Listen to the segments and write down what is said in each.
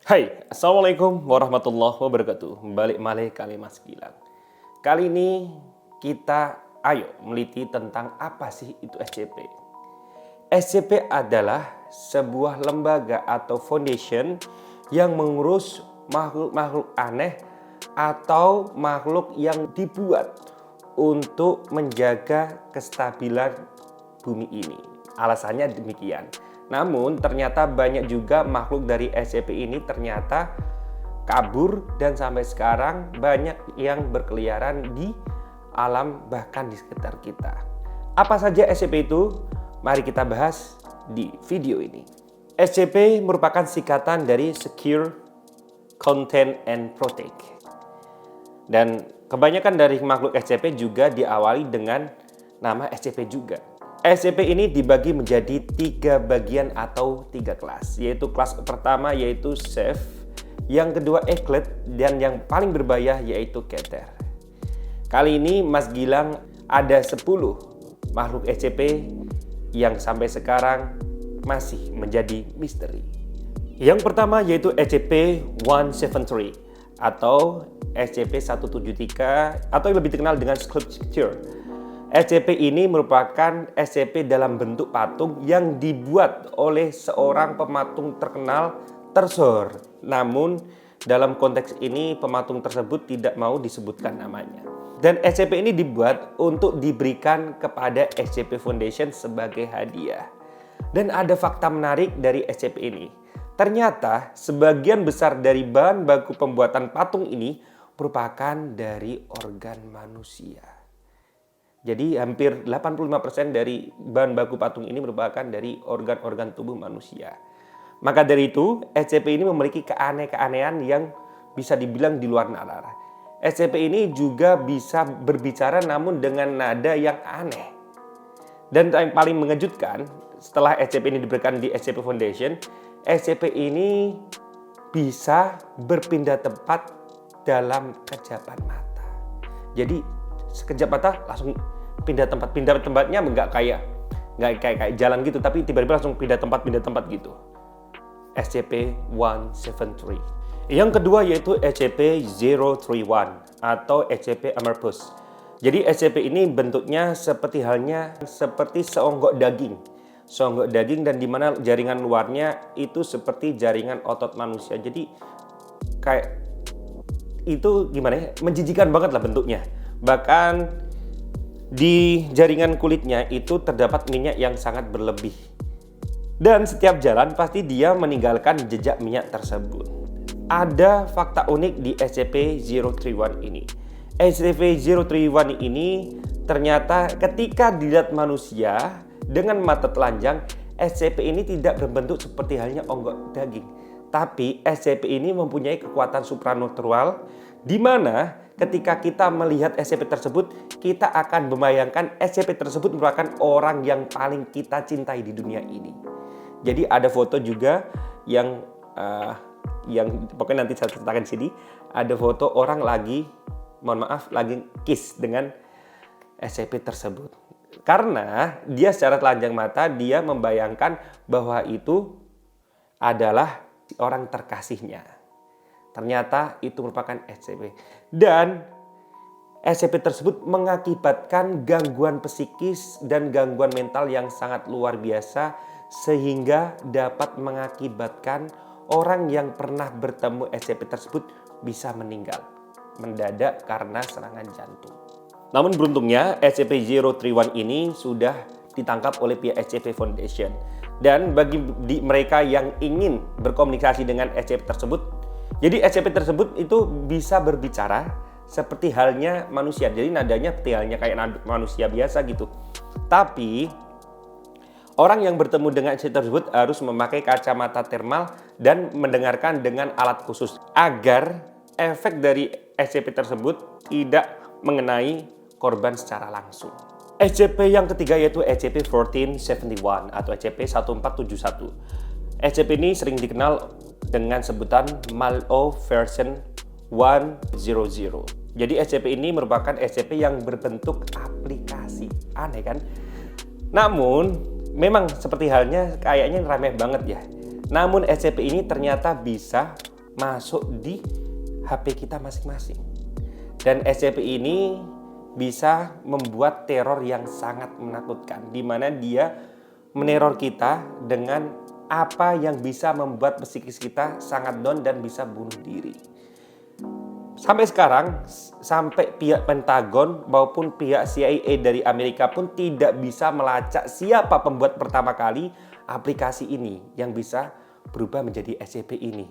Hai, Assalamualaikum warahmatullahi wabarakatuh. Balik malih kali Mas Gilang. Kali ini kita meliti tentang apa sih itu SCP. SCP adalah sebuah lembaga atau foundation yang mengurus makhluk-makhluk aneh atau makhluk yang dibuat untuk menjaga kestabilan bumi ini. Alasannya demikian. Namun ternyata banyak juga makhluk dari SCP ini ternyata kabur dan sampai sekarang banyak yang berkeliaran di alam bahkan di sekitar kita. Apa saja SCP itu? Mari kita bahas di video ini. SCP merupakan singkatan dari Secure, Contain, and Protect. Dan kebanyakan dari makhluk SCP juga diawali dengan nama SCP juga. SCP ini dibagi menjadi 3 bagian atau 3 kelas, yaitu kelas pertama yaitu Safe, yang kedua Eclid, dan yang paling berbahaya yaitu Keter. Kali ini Mas Gilang ada 10 makhluk SCP yang sampai sekarang masih menjadi misteri. Yang pertama yaitu SCP-173 atau SCP-173 atau yang lebih dikenal dengan Sculpture. SCP ini merupakan SCP dalam bentuk patung yang dibuat oleh seorang pematung terkenal tersohor. Namun dalam konteks ini pematung tersebut tidak mau disebutkan namanya. Dan SCP ini dibuat untuk diberikan kepada SCP Foundation sebagai hadiah. Dan ada fakta menarik dari SCP ini. Ternyata sebagian besar dari bahan baku pembuatan patung ini merupakan dari organ manusia. Jadi hampir 85% dari bahan baku patung ini merupakan dari organ-organ tubuh manusia. Maka dari itu, SCP ini memiliki keanehan yang bisa dibilang di luar nalar. SCP ini juga bisa berbicara namun dengan nada yang aneh. Dan yang paling mengejutkan, setelah SCP ini diberikan di SCP Foundation, SCP ini bisa berpindah tempat dalam kejapan mata. Jadi sekejap mata langsung pindah tempatnya nggak kayak jalan gitu, tapi tiba-tiba langsung pindah tempat gitu. SCP-173. Yang kedua yaitu SCP-031 atau SCP Amorphous. Jadi SCP ini bentuknya seperti seonggok daging dan dimana jaringan luarnya itu seperti jaringan otot manusia. Jadi kayak itu gimana ya, menjijikan banget lah bentuknya. Bahkan di jaringan kulitnya itu terdapat minyak yang sangat berlebih. Dan setiap jalan pasti dia meninggalkan jejak minyak tersebut. Ada fakta unik di SCP-031 ini. SCP-031 ini ternyata ketika dilihat manusia dengan mata telanjang, SCP ini tidak berbentuk seperti halnya onggok daging. Tapi SCP ini mempunyai kekuatan supranatural di mana ketika kita melihat SCP tersebut, kita akan membayangkan SCP tersebut merupakan orang yang paling kita cintai di dunia ini. Jadi ada foto juga yang pokoknya nanti saya ceritakan di sini. Ada foto orang lagi kiss dengan SCP tersebut. Karena dia secara telanjang mata dia membayangkan bahwa itu adalah orang terkasihnya. Ternyata itu merupakan SCP. Dan SCP tersebut mengakibatkan gangguan psikis dan gangguan mental yang sangat luar biasa sehingga dapat mengakibatkan orang yang pernah bertemu SCP tersebut bisa meninggal mendadak karena serangan jantung. Namun beruntungnya SCP-031 ini sudah ditangkap oleh pihak SCP Foundation. Dan bagi mereka yang ingin berkomunikasi dengan SCP tersebut, jadi SCP tersebut itu bisa berbicara seperti halnya manusia. Jadi nadanya seperti halnya kayak manusia biasa gitu. Tapi orang yang bertemu dengan SCP tersebut harus memakai kacamata thermal dan mendengarkan dengan alat khusus agar efek dari SCP tersebut tidak mengenai korban secara langsung. SCP yang ketiga yaitu SCP-1471 atau SCP-1471. SCP ini sering dikenal dengan sebutan Mallow version 100. Jadi SCP ini merupakan SCP yang berbentuk aplikasi. Aneh kan? Namun memang seperti halnya kayaknya remeh banget ya. Namun SCP ini ternyata bisa masuk di HP kita masing-masing. Dan SCP ini bisa membuat teror yang sangat menakutkan, di mana dia meneror kita dengan apa yang bisa membuat psikis kita sangat down dan bisa bunuh diri. Sampai sekarang, sampai pihak Pentagon maupun pihak CIA dari Amerika pun tidak bisa melacak siapa pembuat pertama kali aplikasi ini yang bisa berubah menjadi SCP ini.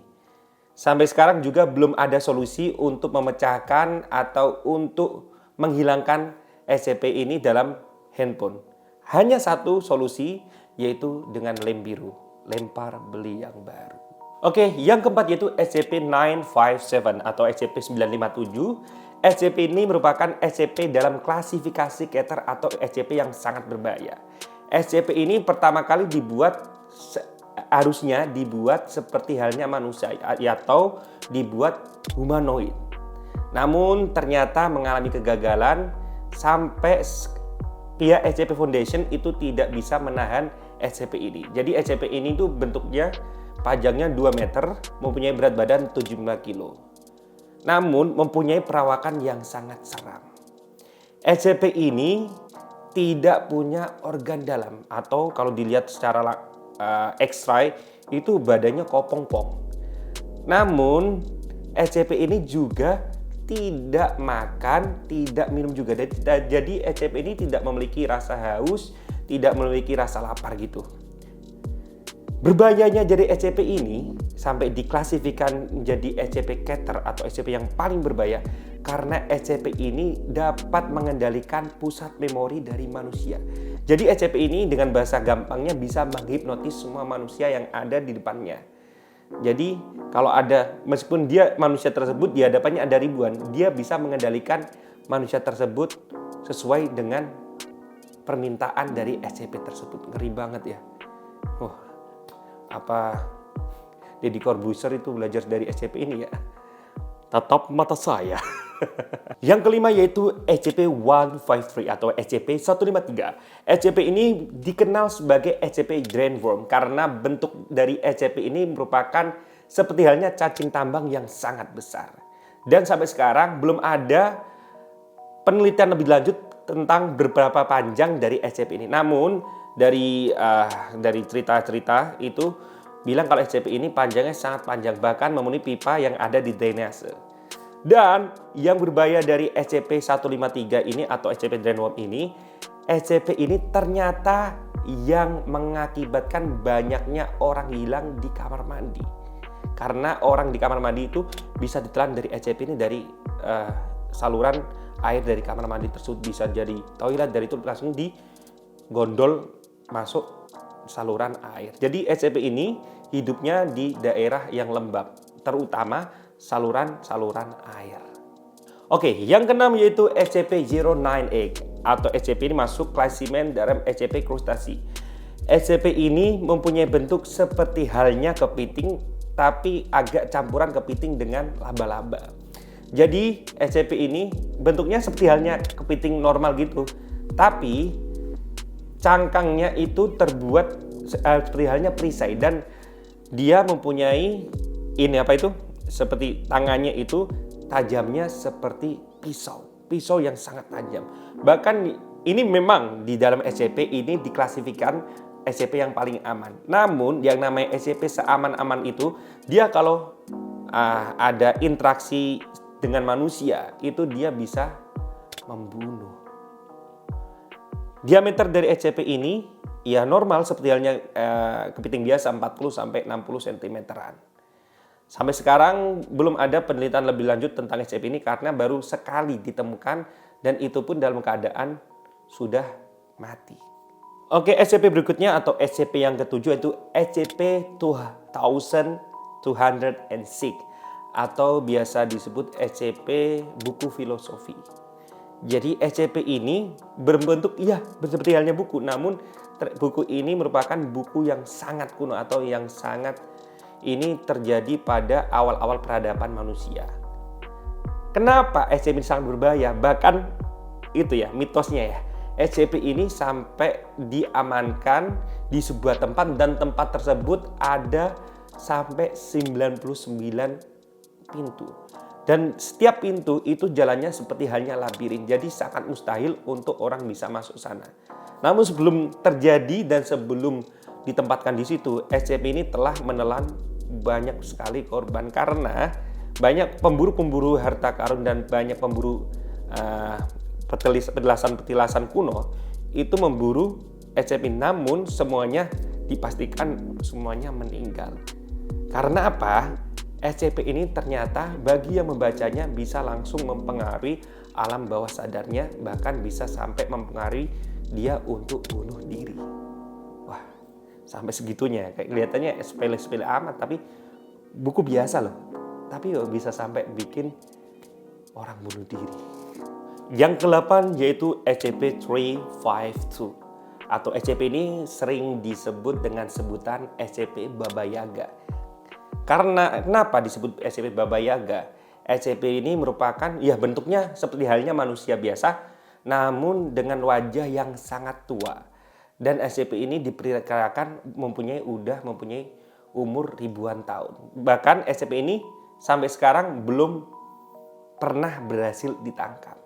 Sampai sekarang juga belum ada solusi untuk memecahkan atau untuk menghilangkan SCP ini dalam handphone. Hanya satu solusi, yaitu dengan lem biru, lempar beli yang baru. Oke, yang keempat yaitu SCP-957 atau SCP-957. SCP ini merupakan SCP dalam klasifikasi Keter atau SCP yang sangat berbahaya. SCP ini pertama kali harusnya dibuat seperti halnya manusia atau dibuat humanoid. Namun ternyata mengalami kegagalan sampai pihak SCP Foundation itu tidak bisa menahan SCP ini. Jadi SCP ini tuh bentuknya panjangnya 2 meter, mempunyai berat badan 75 kilo. Namun mempunyai perawakan yang sangat seram. SCP ini tidak punya organ dalam, atau kalau dilihat secara X-ray itu badannya kopong-pong. Namun SCP ini juga tidak makan, tidak minum juga. Jadi SCP ini tidak memiliki rasa haus, tidak memiliki rasa lapar gitu. Berbahayanya dari SCP ini sampai diklasifikasikan menjadi SCP Keter atau SCP yang paling berbahaya karena SCP ini dapat mengendalikan pusat memori dari manusia. Jadi SCP ini dengan bahasa gampangnya bisa menghipnotis semua manusia yang ada di depannya. Jadi kalau ada, meskipun dia manusia tersebut di hadapannya ada ribuan, dia bisa mengendalikan manusia tersebut sesuai dengan permintaan dari SCP tersebut. Ngeri banget ya. Apa Deddy Corbuzier itu belajar dari SCP ini ya? Tatap mata saya. Yang kelima yaitu SCP-153 atau SCP-153. SCP ini dikenal sebagai SCP Drain Worm karena bentuk dari SCP ini merupakan seperti halnya cacing tambang yang sangat besar. Dan sampai sekarang belum ada penelitian lebih lanjut tentang berapa panjang dari SCP ini. Namun dari cerita-cerita itu bilang kalau SCP ini panjangnya sangat panjang, bahkan memenuhi pipa yang ada di drainase. Dan yang berbahaya dari SCP-153 ini atau SCP Drain Worm ini, SCP ini ternyata yang mengakibatkan banyaknya orang hilang di kamar mandi. Karena orang di kamar mandi itu bisa ditelan dari SCP ini dari saluran air dari kamar mandi tersebut, bisa jadi toilet, dari itu langsung digondol masuk saluran air. Jadi SCP ini hidupnya di daerah yang lembab, terutama saluran-saluran air. Oke, yang keenam yaitu SCP-098 atau SCP ini masuk klasimen dalam SCP krustasi. SCP ini mempunyai bentuk seperti halnya kepiting, tapi agak campuran kepiting dengan laba-laba. Jadi SCP ini bentuknya seperti halnya kepiting normal gitu, tapi cangkangnya itu terbuat seperti halnya perisai dan dia mempunyai seperti tangannya itu tajamnya seperti pisau yang sangat tajam. Bahkan ini memang di dalam SCP ini diklasifikasikan SCP yang paling aman. Namun yang namanya SCP seaman-aman itu, dia kalau ada interaksi dengan manusia itu dia bisa membunuh. Diameter dari SCP ini ya normal seperti halnya kepiting biasa 40 sampai 60 cm-an. Sampai sekarang belum ada penelitian lebih lanjut tentang SCP ini karena baru sekali ditemukan dan itu pun dalam keadaan sudah mati. Oke, SCP berikutnya atau SCP yang ketujuh itu SCP-2206 atau biasa disebut SCP buku filosofi. Jadi SCP ini berbentuk seperti halnya buku, namun buku ini merupakan buku yang sangat kuno atau yang sangat ini terjadi pada awal-awal peradaban manusia. Kenapa SCP ini sangat berbahaya? Bahkan itu ya mitosnya ya, SCP ini sampai diamankan di sebuah tempat dan tempat tersebut ada sampai 99 pintu. Dan setiap pintu itu jalannya seperti halnya labirin. Jadi sangat mustahil untuk orang bisa masuk sana. Namun sebelum terjadi dan sebelum ditempatkan di situ, SCP ini telah menelan banyak sekali korban karena banyak pemburu-pemburu harta karun dan banyak pemburu petilasan kuno itu memburu SCP, namun semuanya dipastikan semuanya meninggal. Karena apa? SCP ini ternyata bagi yang membacanya bisa langsung mempengaruhi alam bawah sadarnya, bahkan bisa sampai mempengaruhi dia untuk bunuh diri. Wah, sampai segitunya. Kayak kelihatannya sepele-sepele amat, tapi buku biasa loh. Tapi bisa sampai bikin orang bunuh diri. Yang ke-8 yaitu SCP-352 atau SCP ini sering disebut dengan sebutan SCP Baba Yaga. Karena kenapa disebut SCP Baba Yaga? SCP ini merupakan bentuknya seperti halnya manusia biasa, namun dengan wajah yang sangat tua. Dan SCP ini diperkirakan mempunyai umur ribuan tahun. Bahkan SCP ini sampai sekarang belum pernah berhasil ditangkap.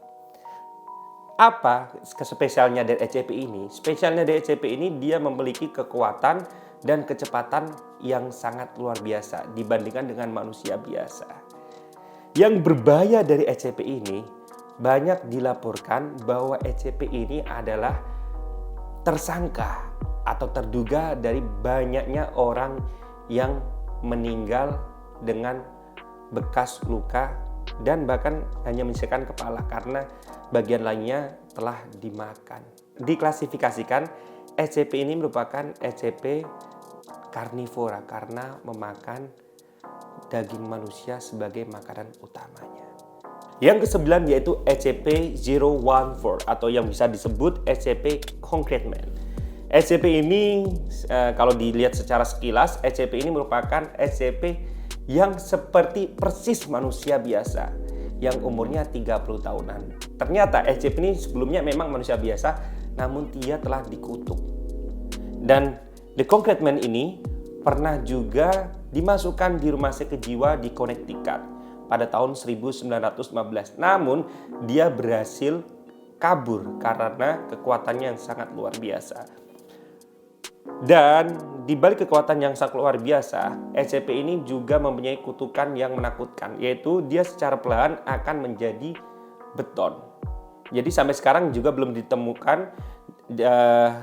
Apa spesialnya dari SCP ini? Spesialnya dari SCP ini dia memiliki kekuatan dan kecepatan yang sangat luar biasa dibandingkan dengan manusia biasa. Yang berbahaya dari SCP ini, banyak dilaporkan bahwa SCP ini adalah tersangka atau terduga dari banyaknya orang yang meninggal dengan bekas luka dan bahkan hanya menyisakan kepala karena bagian lainnya telah dimakan. Diklasifikasikan, SCP ini merupakan SCP karnivora karena memakan daging manusia sebagai makanan utamanya. Yang ke-9 yaitu SCP-014 atau yang bisa disebut SCP Concrete Man. SCP ini kalau dilihat secara sekilas, SCP ini merupakan SCP yang seperti persis manusia biasa yang umurnya 30 tahunan. Ternyata SCP ini sebelumnya memang manusia biasa, namun dia telah dikutuk. Dan The Concrete Man ini pernah juga dimasukkan di rumah sakit jiwa di Connecticut pada tahun 1915. Namun dia berhasil kabur karena kekuatannya yang sangat luar biasa. Dan di balik kekuatan yang sangat luar biasa, SCP ini juga mempunyai kutukan yang menakutkan, yaitu dia secara perlahan akan menjadi beton. Jadi sampai sekarang juga belum ditemukan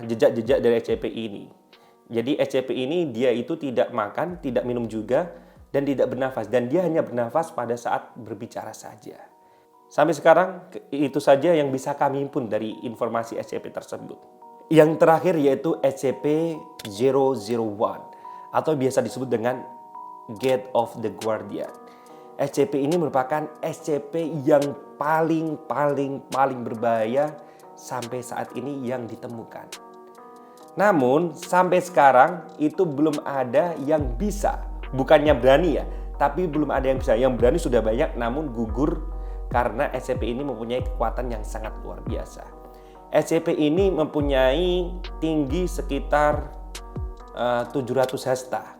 jejak-jejak dari SCP ini. Jadi SCP ini dia itu tidak makan, tidak minum juga, dan tidak bernafas. Dan dia hanya bernafas pada saat berbicara saja. Sampai sekarang itu saja yang bisa kami himpun dari informasi SCP tersebut. Yang terakhir yaitu SCP-001 atau biasa disebut dengan Gate of the Guardian. SCP ini merupakan SCP yang paling berbahaya sampai saat ini yang ditemukan. Namun sampai sekarang itu belum ada yang bisa, bukannya berani ya, tapi belum ada yang bisa. Yang berani sudah banyak namun gugur karena SCP ini mempunyai kekuatan yang sangat luar biasa. SCP ini mempunyai tinggi sekitar 700 hasta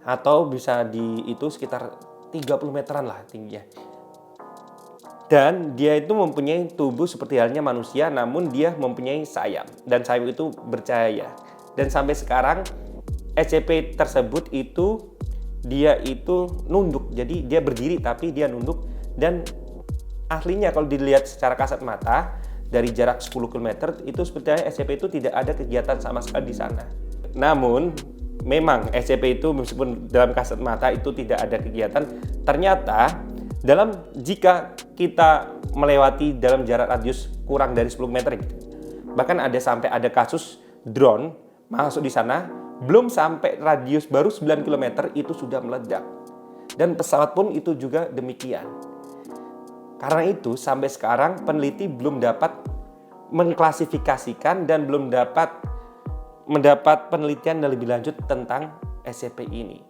atau bisa itu sekitar 30 meteran lah tingginya. Dan dia itu mempunyai tubuh seperti halnya manusia, namun dia mempunyai sayap dan sayap itu bercahaya. Dan sampai sekarang SCP tersebut itu dia itu nunduk, jadi dia berdiri tapi dia nunduk. Dan aslinya kalau dilihat secara kasat mata dari jarak 10 km itu sebenarnya SCP itu tidak ada kegiatan sama sekali di sana. Namun memang SCP itu meskipun dalam kasat mata itu tidak ada kegiatan, ternyata jika kita melewati dalam jarak radius kurang dari 10 meter gitu. Bahkan sampai ada kasus drone masuk di sana, belum sampai radius baru 9 km itu sudah meledak. Dan pesawat pun itu juga demikian. Karena itu sampai sekarang peneliti belum dapat mengklasifikasikan dan belum dapat mendapat penelitian yang lebih lanjut tentang SCP ini.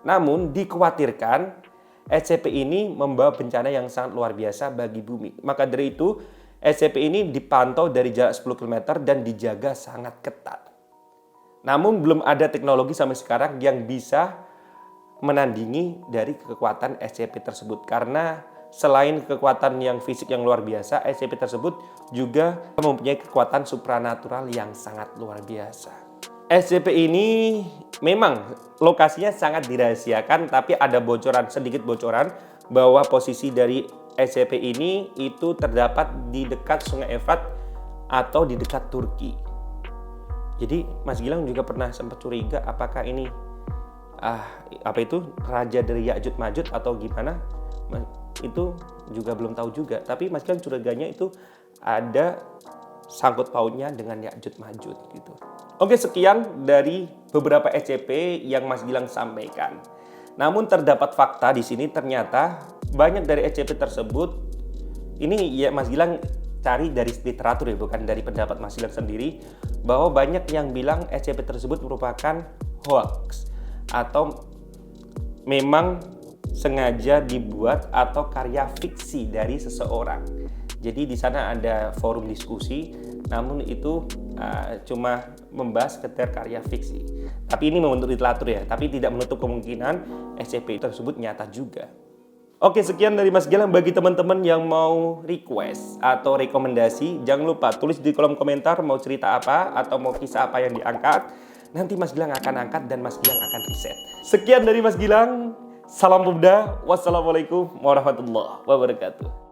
Namun dikhawatirkan SCP ini membawa bencana yang sangat luar biasa bagi bumi. Maka dari itu SCP ini dipantau dari jarak 10 km dan dijaga sangat ketat. Namun belum ada teknologi sampai sekarang yang bisa menandingi dari kekuatan SCP tersebut. Karena selain kekuatan yang fisik yang luar biasa, SCP tersebut juga mempunyai kekuatan supranatural yang sangat luar biasa. SCP ini memang lokasinya sangat dirahasiakan, tapi ada sedikit bocoran bahwa posisi dari SCP ini itu terdapat di dekat Sungai Efrat atau di dekat Turki. Jadi Mas Gilang juga pernah sempat curiga apakah ini raja dari Ya'juj Ma'juj atau gimana, itu juga belum tahu juga. Tapi Mas Gilang curiganya itu ada sangkut pautnya dengan Ya'juj Ma'juj gitu. Oke, sekian dari beberapa SCP yang Mas Gilang sampaikan. Namun terdapat fakta di sini, ternyata banyak dari SCP tersebut ini ya Mas Gilang cari dari literatur ya, bukan dari pendapat Mas Gilang sendiri, bahwa banyak yang bilang SCP tersebut merupakan hoax atau memang sengaja dibuat atau karya fiksi dari seseorang. Jadi di sana ada forum diskusi, namun itu cuma membahas sekedar karya fiksi. Tapi ini menurut literatur ya, tapi tidak menutup kemungkinan SCP tersebut nyata juga. Oke, sekian dari Mas Gilang. Bagi teman-teman yang mau request atau rekomendasi, jangan lupa tulis di kolom komentar mau cerita apa atau mau kisah apa yang diangkat. Nanti Mas Gilang akan angkat dan Mas Gilang akan riset. Sekian dari Mas Gilang. Salam pemuda. Wassalamualaikum warahmatullahi wabarakatuh.